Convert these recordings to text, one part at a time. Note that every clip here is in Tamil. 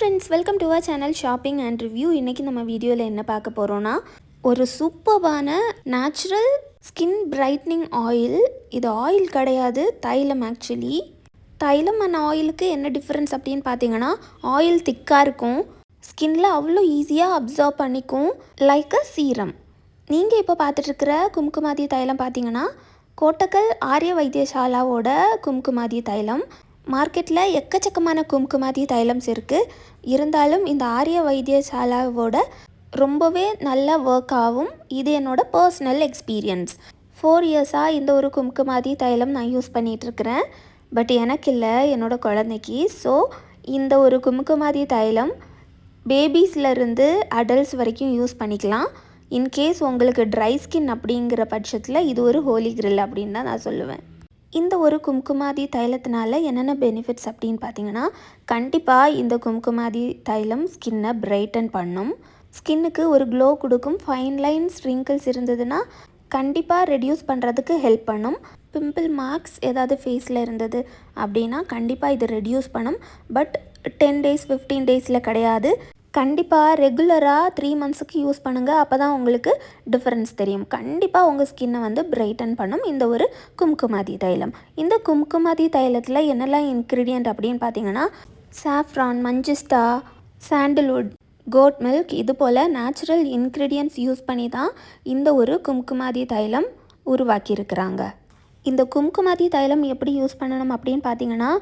Friends, welcome to our channel shopping and review. இன்றைக்கி நம்ம வீடியோவில் என்ன பார்க்க போகிறோன்னா, ஒரு சூப்பர்பான நேச்சுரல் ஸ்கின் பிரைட்னிங் ஆயில். இது ஆயில் கிடையாது, தைலம். ஆக்சுவலி தைலம் அண்ட் ஆயிலுக்கு என்ன டிஃப்ரென்ஸ் அப்படின்னு பார்த்தீங்கன்னா, ஆயில் திக்காக இருக்கும், ஸ்கின்ல அவ்வளோ ஈஸியாக அப்சர்வ் பண்ணிக்கும், லைக் அ சீரம். நீங்கள் இப்போ பார்த்துட்ருக்கிற கும்குமாதி தைலம் பார்த்தீங்கன்னா, கோட்டக்கல் ஆரிய வைத்தியசாலாவோட கும்குமாதி தைலம். மார்க்கெட்டில் எக்கச்சக்கமான கும்குமாதி தைலம்ஸ் இருக்குது. இருந்தாலும் இந்த ஆரிய வைத்தியசாலாவோட ரொம்பவே நல்லா ஒர்க் ஆகும். இது என்னோடய பர்சனல் எக்ஸ்பீரியன்ஸ். 4 இயர்ஸாக இந்த ஒரு கும்குமாதி தைலம் நான் யூஸ் பண்ணிகிட்ருக்கிறேன். பட் எனக்கு இல்லை, என்னோடய குழந்தைக்கு. ஸோ இந்த ஒரு கும்குமாதி தைலம் பேபிஸ்லேருந்து அடல்ட்ஸ் வரைக்கும் யூஸ் பண்ணிக்கலாம். இன்கேஸ் உங்களுக்கு ட்ரை ஸ்கின் அப்படிங்கிற பட்சத்தில் இது ஒரு ஹோலி கிரில் அப்படின்னு தான் நான் சொல்லுவேன். இந்த ஒரு கும்குமாதி தைலத்தினால என்னென்ன பெனிஃபிட்ஸ் அப்படின்னு பார்த்தீங்கன்னா, கண்டிப்பாக இந்த கும்குமாதி தைலம் ஸ்கின்னை பிரைட்டன் பண்ணும், ஸ்கின்னுக்கு ஒரு க்ளோ கொடுக்கும். ஃபைன் லைன்ஸ், ரிங்கிள்ஸ் இருந்ததுன்னா கண்டிப்பாக ரெடியூஸ் பண்ணுறதுக்கு ஹெல்ப் பண்ணும். பிம்பிள் மார்க்ஸ் ஏதாவது ஃபேஸில் இருந்தது அப்படின்னா கண்டிப்பாக இது ரெடியூஸ் பண்ணும். பட் 10 days 15 days கிடையாது. கண்டிப்பாக ரெகுலராக 3 months யூஸ் பண்ணுங்கள். அப்போ தான் உங்களுக்கு டிஃப்ரென்ஸ் தெரியும். கண்டிப்பாக உங்கள் ஸ்கின்னை பிரைட்டன் பண்ணும் இந்த ஒரு கும்குமாதி தைலம். இந்த கும்குமாதி தைலத்தில் என்னெல்லாம் இன்க்ரீடியன்ட் அப்படின்னு பார்த்தீங்கன்னா, சாஃப்ரான், மஞ்சிஸ்டா, சாண்டல்வுட், கோட் மில்க், இது போல் நேச்சுரல் இன்க்ரீடியன்ட்ஸ் யூஸ் பண்ணி தான் இந்த ஒரு கும்குமாதி தைலம் உருவாக்கியிருக்கிறாங்க. இந்த கும்குமாதி தைலம் எப்படி யூஸ் பண்ணணும் அப்படின்னு பார்த்தீங்கன்னா,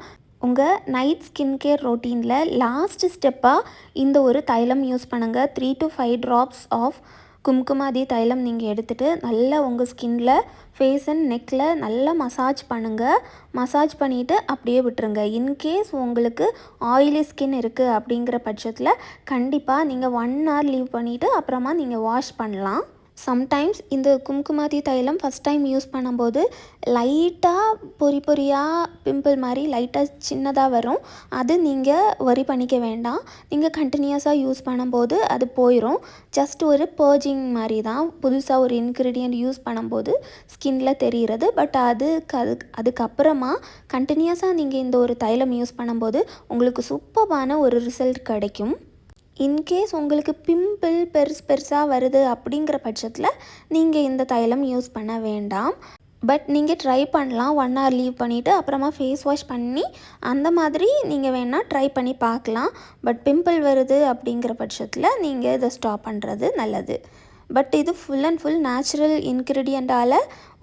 உங்கள் நைட் ஸ்கின் கேர் ரொட்டீனில் லாஸ்ட் ஸ்டெப்பாக இந்த ஒரு தைலம் யூஸ் பண்ணுங்கள். 3 to 5 drops ஆஃப் கும்குமாதி தைலம் நீங்கள் எடுத்துகிட்டு நல்லா உங்கள் ஸ்கின்னில், ஃபேஸ் அண்ட் நெக்கில் நல்லா மசாஜ் பண்ணுங்கள். மசாஜ் பண்ணிவிட்டு அப்படியே விட்டுருங்க. இன்கேஸ் உங்களுக்கு ஆயிலி ஸ்கின் இருக்குது அப்படிங்கிற பட்சத்தில் கண்டிப்பாக நீங்கள் 1 hour லீவ் பண்ணிவிட்டு அப்புறமா நீங்கள் வாஷ் பண்ணலாம். சம்டைம்ஸ் இந்த கும்குமாதி தைலம் ஃபஸ்ட் டைம் யூஸ் பண்ணும்போது லைட்டாக பொறியாக பிம்பிள் மாதிரி லைட்டாக சின்னதாக வரும். அது நீங்கள் வரி பண்ணிக்க வேண்டாம். நீங்கள் கண்டினியூஸாக யூஸ் பண்ணும்போது அது போயிடும். ஜஸ்ட் ஒரு பர்ஜிங் மாதிரி தான். புதுசாக ஒரு இன்க்ரீடியன்ட் யூஸ் பண்ணும்போது ஸ்கின்னில் தெரிகிறது. பட் அதுக்கப்புறமா கண்டினியூஸாக நீங்கள் இந்த ஒரு தைலம் யூஸ் பண்ணும்போது உங்களுக்கு சூப்பரான ஒரு ரிசல்ட் கிடைக்கும். இன்கேஸ் உங்களுக்கு பிம்பிள் பெருசாக வருது அப்படிங்கிற பட்சத்தில் நீங்கள் இந்த தைலம் யூஸ் பண்ண வேண்டாம். பட் நீங்கள் ட்ரை பண்ணலாம். 1 hour லீவ் பண்ணிவிட்டு அப்புறமா ஃபேஸ் வாஷ் பண்ணி அந்த மாதிரி நீங்கள் வேணால் ட்ரை பண்ணி பார்க்கலாம். பட் பிம்பிள் வருது அப்படிங்கிற பட்சத்தில் நீங்கள் இதை ஸ்டாப் பண்ணுறது நல்லது. பட் இது ஃபுல் அண்ட் ஃபுல் நேச்சுரல் இன்க்ரீடியண்ட்டால்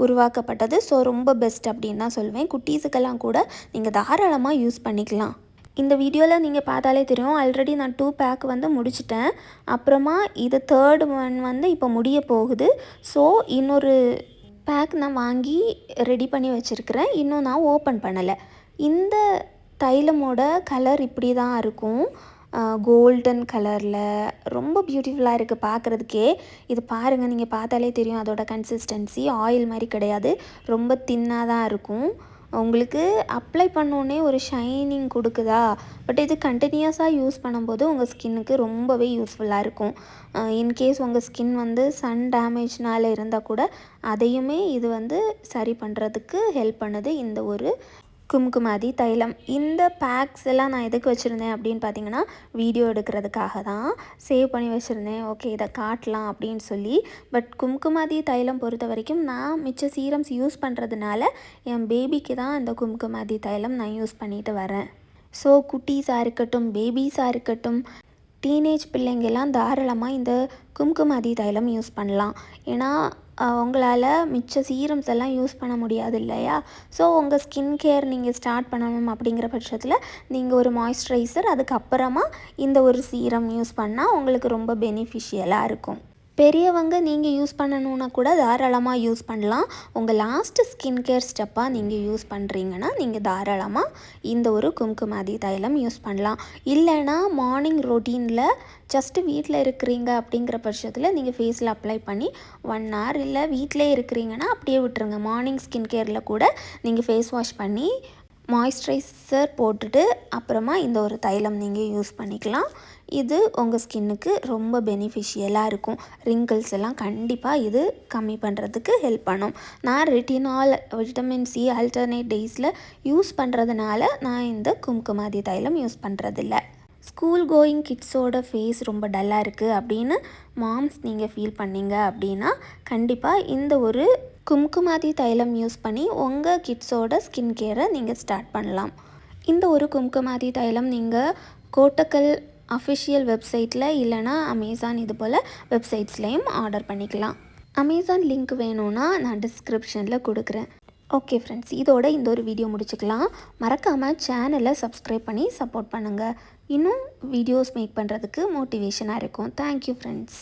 உருவாக்கப்பட்டது. ஸோ ரொம்ப பெஸ்ட் அப்படின்னு தான் சொல்லுவேன். குட்டீஸுக்கெல்லாம் கூட நீங்கள் தாராளமாக யூஸ் பண்ணிக்கலாம். இந்த வீடியோவில் நீங்கள் பார்த்தாலே தெரியும், ஆல்ரெடி நான் 2 pack முடிச்சிட்டேன். அப்புறமா இது 3rd one இப்போ முடிய போகுது. ஸோ இன்னொரு பேக் நான் வாங்கி ரெடி பண்ணி வச்சுருக்கிறேன். இன்னும் நான் ஓப்பன் பண்ணலை. இந்த தைலமோட கலர் இப்படி தான் இருக்கும், கோல்டன் கலரில் ரொம்ப பியூட்டிஃபுல்லாக இருக்குது பார்க்குறதுக்கே. இது பாருங்கள், நீங்கள் பார்த்தாலே தெரியும் அதோட கன்சிஸ்டன்சி ஆயில் மாதிரி கிடையாது, ரொம்ப தின்னாக தான் இருக்கும். உங்களுக்கு அப்ளை பண்ணோன்னே ஒரு ஷைனிங் கொடுக்குதா. பட் இது கண்டினியூஸாக யூஸ் பண்ணும்போது உங்கள் ஸ்கின்னுக்கு ரொம்பவே யூஸ்ஃபுல்லாக இருக்கும். இன்கேஸ் உங்கள் ஸ்கின் சன் டேமேஜ்னால் இருந்தால் கூட அதையுமே இது சரி பண்ணுறதுக்கு ஹெல்ப் பண்ணுது இந்த ஒரு கும்குமாதி தைலம். இந்த பேக்ஸ் எல்லாம் நான் எதுக்கு வச்சுருந்தேன் அப்படின்னு பார்த்தீங்கன்னா, வீடியோ எடுக்கிறதுக்காக தான் சேவ் பண்ணி வச்சுருந்தேன். ஓகே, இதை காட்டலாம் அப்படின்னு சொல்லி. பட் கும்குமாதி தைலம் பொறுத்த வரைக்கும் நான் மிச்ச சீரம்ஸ் யூஸ் பண்ணுறதுனால என் பேபிக்கு தான் இந்த கும்குமாதி தைலம் நான் யூஸ் பண்ணிட்டு வரேன். ஸோ குட்டீஸாக இருக்கட்டும், பேபிஸாக இருக்கட்டும், டீனேஜ் பிள்ளைங்கெல்லாம் தாராளமாக இந்த கும்குமாதி தைலம் யூஸ் பண்ணலாம். ஏன்னா உங்களால் மிச்ச சீரம்ஸ் எல்லாம் யூஸ் பண்ண முடியாது இல்லையா. ஸோ உங்கள் ஸ்கின் கேர் நீங்கள் ஸ்டார்ட் பண்ணணும் அப்படிங்கிற பட்சத்தில் நீங்கள் ஒரு மாய்ஸ்சரைசர், அதுக்கப்புறமா இந்த ஒரு சீரம் யூஸ் பண்ணால் உங்களுக்கு ரொம்ப பெனிஃபிஷியலாக இருக்கும். பெரியவங்க நீங்கள் யூஸ் பண்ணணுன்னா கூட தாராளமாக யூஸ் பண்ணலாம். உங்கள் லாஸ்ட்டு ஸ்கின் கேர் ஸ்டெப்பாக நீங்கள் யூஸ் பண்ணுறீங்கன்னா நீங்கள் தாராளமாக இந்த ஒரு கும்குமாதி தைலம் யூஸ் பண்ணலாம். இல்லைனா மார்னிங் ரொட்டீனில் ஜஸ்ட்டு வீட்டில் இருக்கிறீங்க அப்படிங்கிற பட்சத்தில் நீங்கள் ஃபேஸில் அப்ளை பண்ணி 1 hour, இல்லை வீட்டிலே இருக்கிறீங்கன்னா அப்படியே விட்டுருங்க. மார்னிங் ஸ்கின் கேரில் கூட நீங்கள் ஃபேஸ் வாஷ் பண்ணி மாய்ஸ்சரைசர் போட்டுட்டு அப்புறமா இந்த ஒரு தைலம் நீங்கள் யூஸ் பண்ணிக்கலாம். இது உங்கள் ஸ்கின்னுக்கு ரொம்ப பெனிஃபிஷியலாக இருக்கும். ரிங்கிள்ஸ் எல்லாம் கண்டிப்பாக இது கம்மி பண்ணுறதுக்கு ஹெல்ப் பண்ணும். நான் ரெட்டினால், விட்டமின் சி ஆல்டர்னேட் டேஸில் யூஸ் பண்ணுறதுனால நான் இந்த கும்குமாதி தைலம் யூஸ் பண்ணுறதில்ல. ஸ்கூல் கோயிங் கிட்ஸோட ஃபேஸ் ரொம்ப டல்லாக இருக்குது அப்படின்னு மாம்ஸ் நீங்கள் ஃபீல் பண்ணீங்க அப்படின்னா கண்டிப்பாக இந்த ஒரு கும்குமாதி தைலம் யூஸ் பண்ணி உங்கள் கிட்ஸோட ஸ்கின் கேரை நீங்கள் ஸ்டார்ட் பண்ணலாம். இந்த ஒரு கும்குமாதி தைலம் நீங்கள் கோட்டக்கல் அஃபிஷியல் வெப்சைட்டில் இல்லைனா அமேசான் இது போல் வெப்சைட்ஸ்லேயும் ஆர்டர் பண்ணிக்கலாம். அமேசான் லிங்க் வேணும்னா நான் டிஸ்கிரிப்ஷனில் கொடுக்குறேன். ஓகே ஃப்ரெண்ட்ஸ், இதோட இந்த ஒரு வீடியோ முடிச்சுக்கலாம். மறக்காமல் சேனலை சப்ஸ்கிரைப் பண்ணி சப்போர்ட் பண்ணுங்கள். இன்னும் வீடியோஸ் மேக் பண்ணுறதுக்கு மோட்டிவேஷனாக இருக்கும். Thank you friends.